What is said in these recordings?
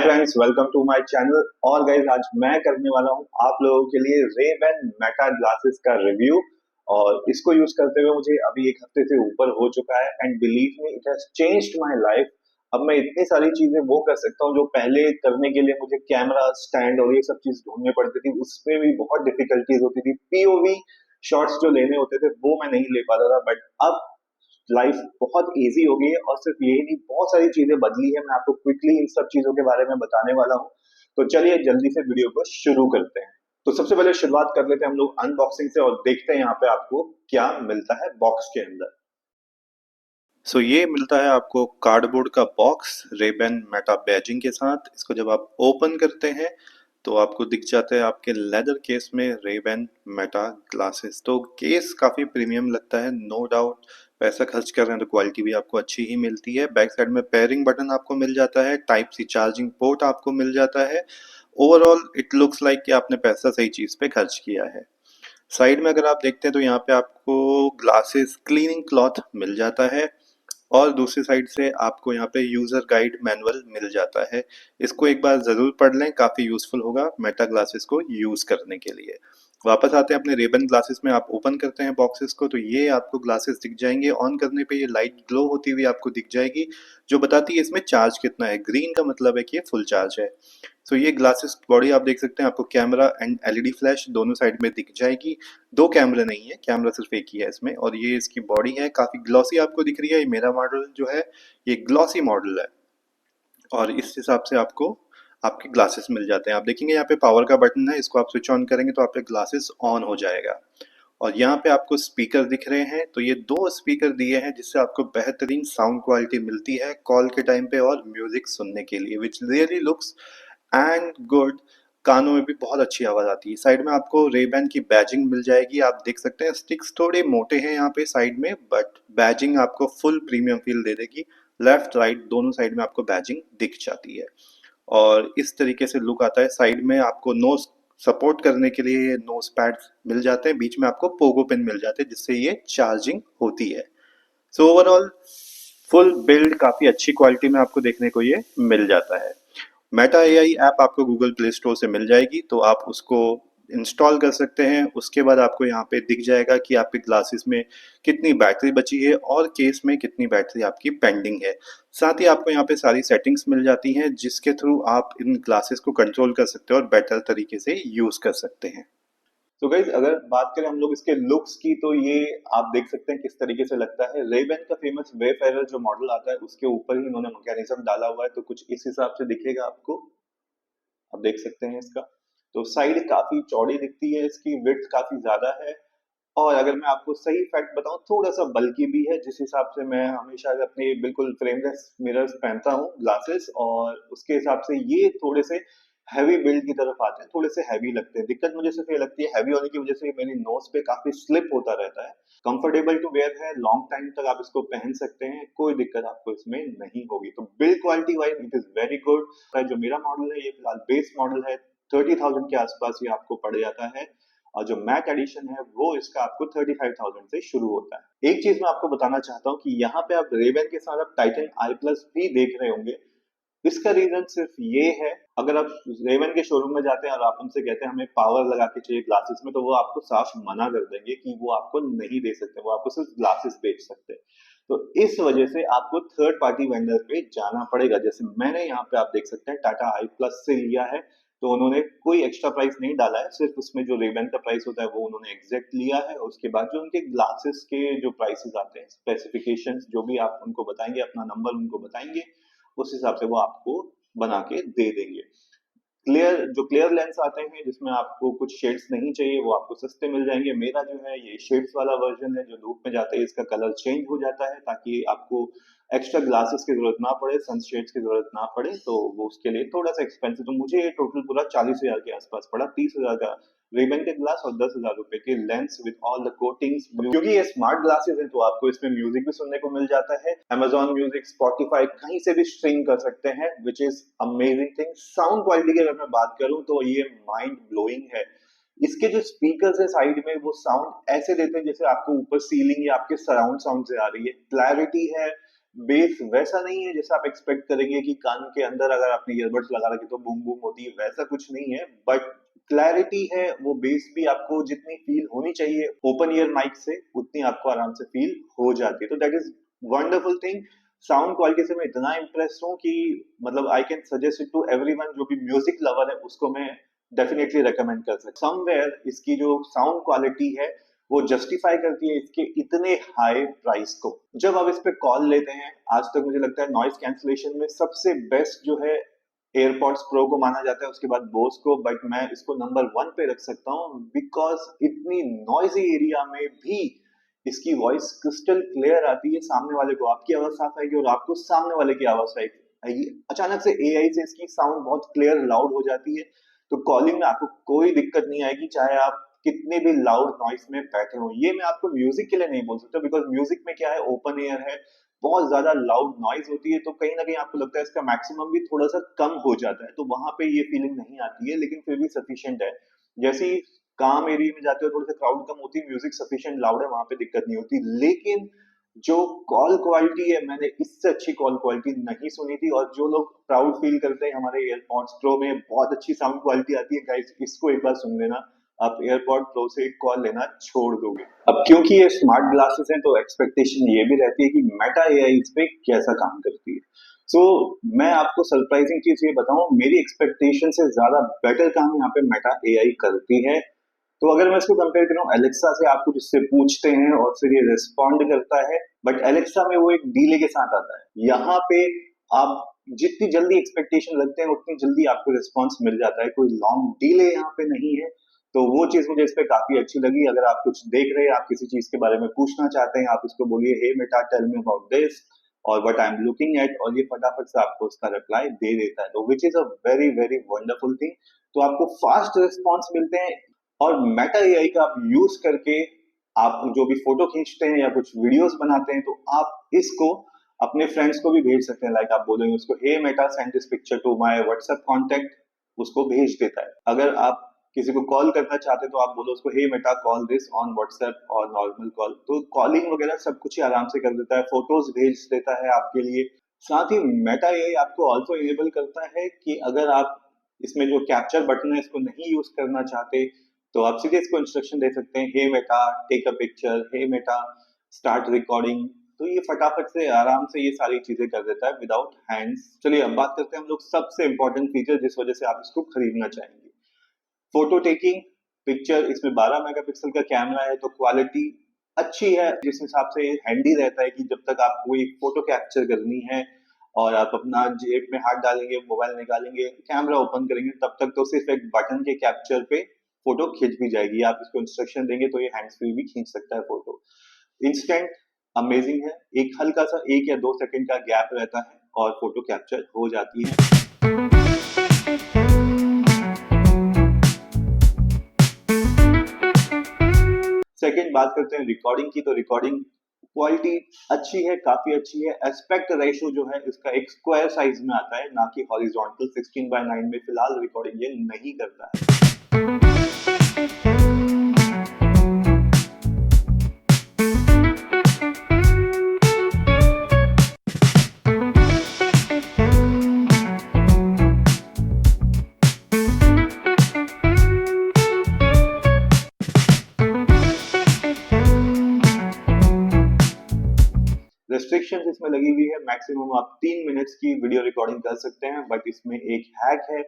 Friends, welcome to my channel. और guys, आज मैं करने वाला हूं आप लोगों के लिए Ray-Ban मेटा ग्लासेस का रिव्यू। और इसको यूज करते हुए मुझे अभी एक हफ्ते से ऊपर हो चुका है and believe me, it has changed my life. अब मैं इतनी सारी चीजें वो कर सकता हूँ जो पहले करने के लिए मुझे कैमरा स्टैंड और ये सब चीज ढूंढनी पड़ती थी, उसमें भी बहुत डिफिकल्टीज होती थी। पीओवी शॉट्स जो लेने होते थे वो मैं नहीं ले पाता था, बट अब लाइफ बहुत इजी हो गई है। और सिर्फ यही नहीं, बहुत सारी चीजें बदली है। मैं आपको क्विकली इन सब चीजों के बारे में बताने वाला हूँ। तो चलिए जल्दी से वीडियो को शुरू करते हैं। तो सबसे पहले शुरुआत कर लेते हैं हम लोग अनबॉक्सिंग से और देखते हैं यहाँ पे आपको क्या मिलता है बॉक्स के अंदर। ये मिलता है आपको कार्डबोर्ड का बॉक्स रेबेन मेटा बैजिंग के साथ। इसको जब आप ओपन करते हैं तो आपको दिख जाता है आपके लेदर केस में रेबेन मेटा ग्लासेस। तो केस काफ़ी प्रीमियम लगता है, नो डाउट। पैसा खर्च कर रहे हैं तो क्वालिटी भी आपको अच्छी ही मिलती है। बैक साइड में पेयरिंग बटन आपको मिल जाता है, टाइप सी चार्जिंग पोर्ट आपको मिल जाता है। ओवरऑल इट लुक्स लाइक कि आपने पैसा सही चीज़ पे खर्च किया है। साइड में अगर आप देखते हैं तो यहाँ पे आपको ग्लासेस क्लीनिंग क्लॉथ मिल जाता है और दूसरी साइड से आपको यहाँ पे यूज़र गाइड मैनुअल मिल जाता है। इसको एक बार ज़रूर पढ़ लें, काफ़ी यूज़फुल होगा मेटा ग्लासेस को यूज़ करने के लिए। वापस आते हैं अपने रेबन ग्लासेस में। आप ओपन करते हैं बॉक्सेस को तो ये आपको ग्लासेस दिख जाएंगे। ऑन करने पे ये लाइट ग्लो होती हुई आपको दिख जाएगी, जो बताती है इसमें चार्ज कितना है। ग्रीन का मतलब है कि ये फुल चार्ज है। ये ग्लासेस बॉडी आप देख सकते हैं, आपको कैमरा एंड एलईडी फ्लैश दोनों साइड में दिख जाएगी। दो कैमरे नहीं है, कैमरा सिर्फ एक ही है इसमें। और ये इसकी बॉडी है, काफ़ी ग्लॉसी आपको दिख रही है। ये मेरा मॉडल जो है ये ग्लॉसी मॉडल है और इस हिसाब से आपको आपके ग्लासेस मिल जाते हैं। आप देखेंगे यहाँ पे पावर का बटन है, इसको आप स्विच ऑन करेंगे तो आपके ग्लासेस ऑन हो जाएगा। और यहाँ पे आपको स्पीकर दिख रहे हैं, तो ये दो स्पीकर दिए हैं जिससे आपको बेहतरीन साउंड क्वालिटी मिलती है कॉल के टाइम पे और म्यूजिक सुनने के लिए, which really looks and good. कानों में भी बहुत अच्छी आवाज़ आती है। साइड में आपको रेबैन की बैजिंग मिल जाएगी। आप देख सकते हैं स्टिक्स थोड़े मोटे हैं यहाँ पे साइड में, बट बैजिंग आपको फुल प्रीमियम फील दे देगी। लेफ्ट राइट दोनों साइड में आपको बैजिंग दिख जाती है और इस तरीके से लुक आता है। साइड में आपको नोज सपोर्ट करने के लिए नोज पैड्स मिल जाते हैं, बीच में आपको पोगो पिन मिल जाते हैं जिससे ये चार्जिंग होती है। ओवरऑल फुल बिल्ड काफ़ी अच्छी क्वालिटी में आपको देखने को ये मिल जाता है। मेटा एआई ऐप आपको गूगल प्ले स्टोर से मिल जाएगी, तो आप उसको इंस्टॉल कर सकते हैं। उसके बाद आपको यहाँ पे दिख जाएगा कि आपके ग्लासेस में कितनी बैटरी बची है और केस में कितनी बैटरी आपकी पेंडिंग है। साथ ही आपको यहाँ पे सारी सेटिंग्स मिल जाती हैं जिसके थ्रू आप इन ग्लासेस को कंट्रोल कर सकते हैं और बेटर तरीके से यूज़ कर सकते हैं। तो गाइज, अगर बात करें हम लोग इसके लुक्स की, तो ये आप देख सकते हैं किस तरीके से लगता है। रेबेन का फेमस वेफेरर जो मॉडल आता है उसके ऊपर ही इन्होंने मैकेनिज्म डाला हुआ है, तो कुछ इस हिसाब से दिखेगा आपको। आप देख सकते हैं इसका। तो साइड काफी चौड़ी दिखती है, इसकी विड्थ काफी ज्यादा है। और अगर मैं आपको सही फैक्ट बताऊं, थोड़ा सा बल्कि भी है, जिस हिसाब से मैं हमेशा अपने बिल्कुल फ्रेमलेस मिरर्स पहनता हूं ग्लासेस, और उसके हिसाब से ये थोड़े से हैवी बिल्ड की तरफ आते हैं, थोड़े से हैवी लगते हैं। दिक्कत मुझे सिर्फ ये लगती है हैवी होने की वजह से मेरी नोज पे काफी स्लिप होता रहता है। कंफर्टेबल टू वेयर है, लॉन्ग टाइम तक आप इसको पहन सकते हैं, कोई दिक्कत आपको इसमें नहीं होगी। तो build quality wise it is very good. जो मेरा मॉडल है ये फिलहाल बेस मॉडल है, 30,000 के आसपास ये आपको पड़ जाता है। और जो मैट एडिशन है वो इसका आपको 35,000 से शुरू होता है। एक चीज मैं आपको बताना चाहता हूँ कि यहाँ पे आप रेबेन के साथ आप टाइटन आई प्लस भी देख रहे होंगे। इसका रीजन सिर्फ ये है, अगर आप रेवन के शोरूम में जाते हैं और आप उनसे कहते हैं हमें पावर लगा के चाहिए ग्लासेस में, तो वो आपको साफ मना कर देंगे कि वो आपको नहीं दे सकते, वो आपको सिर्फ ग्लासेस बेच सकते हैं। तो इस वजह से आपको थर्ड पार्टी वेंडर पे जाना पड़ेगा। जैसे मैंने यहाँ पे आप देख सकते हैं टाटा आई प्लस से लिया है, तो उन्होंने कोई एक्स्ट्रा प्राइस नहीं डाला है, सिर्फ उसमें जो रेबन का प्राइस होता है वो उन्होंने एग्जैक्ट लिया है। उसके बाद जो उनके ग्लासेस के जो प्राइसेस आते हैं, स्पेसिफिकेशंस जो भी आप उनको बताएंगे, अपना नंबर उनको बताएंगे, उस हिसाब से वो आपको बना के दे देंगे। क्लियर लेंस आते हैं जिसमें आपको कुछ शेड्स नहीं चाहिए, वो आपको सस्ते मिल जाएंगे। मेरा जो है ये शेड्स वाला वर्जन है, जो धूप में जाते ही इसका कलर चेंज हो जाता है, ताकि आपको एक्स्ट्रा ग्लासेस की जरूरत ना पड़े, सनशेड्स की जरूरत ना पड़े। तो वो उसके लिए थोड़ा सा एक्सपेंसिव, तो मुझे ये टोटल पूरा 40,000 के आसपास पड़ा। 30,000 का रेबन के ग्लास और 10,000 रुपए के lens with all the coatings. क्योंकि ये स्मार्ट ग्लासेस है तो आपको इसमें म्यूजिक भी सुनने को मिल जाता है। Amazon म्यूजिक, स्पॉटिफाई, कहीं से भी स्ट्रीम कर सकते हैं, which is amazing thing. Sound quality की अगर मैं बात करूं तो ये माइंड ब्लोइंग है। इसके जो स्पीकर्स है साइड में, वो साउंड ऐसे देते हैं जैसे आपको ऊपर सीलिंग या आपके सराउंड साउंड से आ रही है। क्लैरिटी है, बेस वैसा नहीं है जैसा आप एक्सपेक्ट करेंगे कि कान के अंदर अगर आपने ईयरबड्स लगा रखे तो बूम बूम होती है, वैसा कुछ नहीं है। बट क्लैरिटी है, वो बेस भी आपको जितनी फील होनी चाहिए ओपन ईयर माइक से उतनी आपको आराम से फील हो जाती है। तो that is wonderful thing. Sound quality से मैं इतना इम्प्रेस हूँ कि मतलब I can suggest it to everyone जो भी म्यूजिक लवर है उसको मैं डेफिनेटली रेकमेंड कर सकता हूँ। समवेयर इसकी जो साउंड क्वालिटी है वो जस्टिफाई करती है इसके इतने हाई प्राइस को। जब आप इस पे कॉल लेते हैं, आज तक मुझे लगता है नॉइज कैंसलेशन में सबसे बेस्ट जो है एयरपॉड्स प्रो को माना जाता है, उसके बाद बोस को, बट मैं इसको नंबर 1 पे रख सकता हूँ बिकॉज इतनी नॉइजी एरिया में भी इसकी वॉइस क्रिस्टल क्लियर आती है। सामने वाले को आपकी आवाज साफ आएगी और आपको सामने वाले की आवाज आएगी। अचानक से एआई से इसकी साउंड बहुत क्लियर लाउड हो जाती है, तो कॉलिंग में आपको कोई दिक्कत नहीं आएगी, चाहे आप कितने भी लाउड नॉइस में बैठे हो। ये मैं आपको म्यूजिक के लिए नहीं बोल सकता बिकॉज म्यूजिक में क्या है, ओपन एयर है, बहुत ज्यादा लाउड नॉइज होती है, तो कहीं ना कहीं आपको लगता है इसका मैक्सिमम भी थोड़ा सा कम हो जाता है, तो वहां पे ये फीलिंग नहीं आती है, लेकिन फिर भी सफिशिएंट है। जैसे ही काम एरिया में जाते हो, थोड़ा सा क्राउड कम होती है, म्यूजिक सफिशिएंट लाउड है, वहां पे दिक्कत नहीं होती। लेकिन जो कॉल क्वालिटी है, मैंने इससे अच्छी कॉल क्वालिटी नहीं सुनी थी। और जो लोग प्राउड फील करते हैं हमारे एयरपॉड्स प्रो में बहुत अच्छी साउंड क्वालिटी आती है, गाइस इसको एक बार सुन लेना, आप एयरपॉड प्रो से कॉल लेना छोड़ दोगे। अब क्योंकि ये स्मार्ट ग्लासेस हैं, तो एक्सपेक्टेशन ये भी रहती है कि मेटा एआई इस पे कैसा काम करती है। सो मैं आपको सरप्राइजिंग चीज ये बताऊं, मेरी एक्सपेक्टेशन से ज्यादा बेटर काम यहाँ पे मेटा एआई करती है। तो अगर मैं इसको कंपेयर करूं एलेक्सा से, आप कुछ इससे पूछते हैं और फिर ये रिस्पॉन्ड करता है, बट एलेक्सा में वो एक डीले के साथ आता है। यहाँ पे आप जितनी जल्दी एक्सपेक्टेशन लगते हैं उतनी जल्दी आपको रिस्पॉन्स मिल जाता है, कोई लॉन्ग डीले यहाँ पे नहीं है। तो वो चीज मुझे इस पे काफी अच्छी लगी। अगर आप कुछ देख रहे हैं, आप किसी चीज के बारे में पूछना चाहते हैं, आप इसको बोलिए hey Meta tell me about this और what I am looking at, और ये फटाफट से आपको उसका रिप्लाई दे देता है, तो विच is a very very wonderful thing. तो आपको फास्ट रिस्पॉन्स मिलते हैं, और मेटा एआई का आप यूज करके आप जो भी फोटो खींचते हैं या कुछ वीडियोस बनाते हैं, तो आप इसको अपने फ्रेंड्स को भी भेज सकते हैं। लाइक आप बोलेंगे उसको hey Meta send this picture to my WhatsApp contact, उसको भेज देता है। अगर आप किसी को कॉल करना चाहते हैं तो आप बोलो उसको hey Meta call this on WhatsApp और नॉर्मल कॉल, तो कॉलिंग वगैरह सब कुछ ही आराम से कर देता है, फोटोज भेज देता है आपके लिए। साथ ही मेटा एआई आपको ऑल्सो इनेबल करता है कि अगर आप इसमें जो कैप्चर बटन है इसको नहीं यूज करना चाहते, तो आप सीधे इसको इंस्ट्रक्शन दे सकते हैं hey Meta take a picture, hey Meta start recording, तो ये फटाफट से आराम से ये सारी चीजें कर देता है विदाउट हैंड्स। चलिए अब बात करते हैं हम लोग सबसे इंपॉर्टेंट फीचर जिस वजह से आप इसको खरीदना चाहेंगे, फोटो टेकिंग। पिक्चर इसमें 12 मेगापिक्सल का कैमरा है, तो क्वालिटी अच्छी है, जिस हिसाब से हैंडी रहता है कि जब तक आप कोई फोटो कैप्चर करनी है और आप अपना जेब में हाथ डालेंगे, मोबाइल निकालेंगे, कैमरा ओपन करेंगे, तब तक तो सिर्फ एक बटन के कैप्चर पे फोटो खींच भी जाएगी। आप इसको इंस्ट्रक्शन देंगे तो ये हैंड्स फ्री भी खींच सकता है फोटो। इंस्टेंट अमेजिंग है, एक हल्का सा 1 या 2 सेकंड का गैप रहता है और फोटो कैप्चर हो जाती है। सेकंड बात करते हैं रिकॉर्डिंग की, तो रिकॉर्डिंग क्वालिटी अच्छी है, काफी अच्छी है। एस्पेक्ट रेशियो जो है इसका एक स्क्वायर साइज में आता है, ना कि हॉरिजॉन्टल। 16:9 में फिलहाल रिकॉर्डिंग ये नहीं करता है। रेस्ट्रिक्शन इसमें लगी हुई है, मैक्सिमम आप 3 मिनट्स की वीडियो रिकॉर्डिंग कर सकते हैं, बट इसमें एक हैक है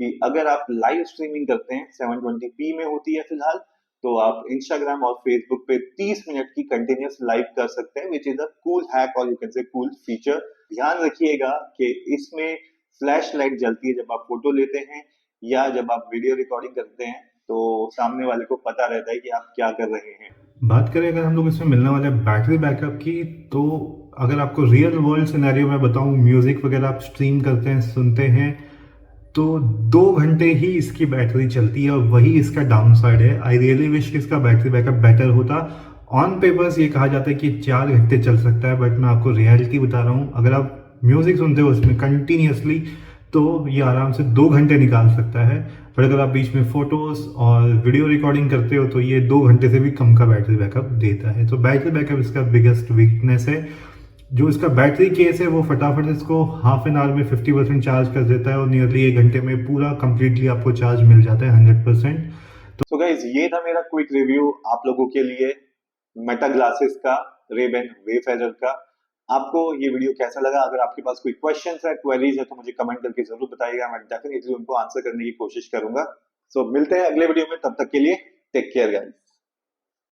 कि अगर आप लाइव स्ट्रीमिंग करते हैं, 720p में होती है फिलहाल, तो आप इंस्टाग्राम और फेसबुक पे 30 मिनट की कंटिन्यूस लाइव कर सकते हैं, which is a cool hack और you can say cool feature. ध्यान रखिएगा कि इसमें फ्लैश लाइट जलती है जब आप फोटो लेते हैं या जब आप वीडियो रिकॉर्डिंग करते हैं, तो सामने वाले को पता रहता है कि आप क्या कर रहे हैं। बात करें अगर हम लोग इसमें मिलने वाले बैटरी बैकअप की, तो अगर आपको रियल वर्ल्ड सिनेरियो में बताऊं, म्यूज़िक वगैरह आप स्ट्रीम करते हैं, सुनते हैं, तो 2 घंटे ही इसकी बैटरी चलती है और वही इसका डाउन साइड है। आई रियली विश कि इसका बैटरी बैकअप बेटर होता। ऑन पेपर्स ये कहा जाता है कि 4 घंटे चल सकता है, बट मैं आपको रियलिटी बता रहा हूँ, अगर आप म्यूज़िक सुनते हो उसमें कंटिन्यूसली, तो ये आराम से 2 घंटे निकाल सकता है। पर अगर आप बीच में फोटोज़ और वीडियो रिकॉर्डिंग करते हो तो ये 2 घंटे से भी कम का बैटरी बैकअप देता है। तो बैटरी बैकअप इसका बिगेस्ट वीकनेस है। जो इसका बैटरी केस है वो फटाफट इसको हाफ एन आवर में 50% चार्ज कर देता है और नियरली 1 घंटे में पूरा कंप्लीटली आपको चार्ज मिल जाता है 100%। सो गाइज ये था मेरा क्विक रिव्यू आप लोगों के लिए मेटा ग्लासेस का, Ray-Ban Wayfarer का। आपको ये वीडियो कैसा लगा? अगर आपके पास कोई क्वेश्चंस है, क्वेरीज है तो मुझे कमेंट करके जरूर बताइएगा, मैं डेफिनेटली उनको आंसर करने की कोशिश करूंगा। सो मिलते हैं अगले वीडियो में, तब तक के लिए टेक केयर गाइस।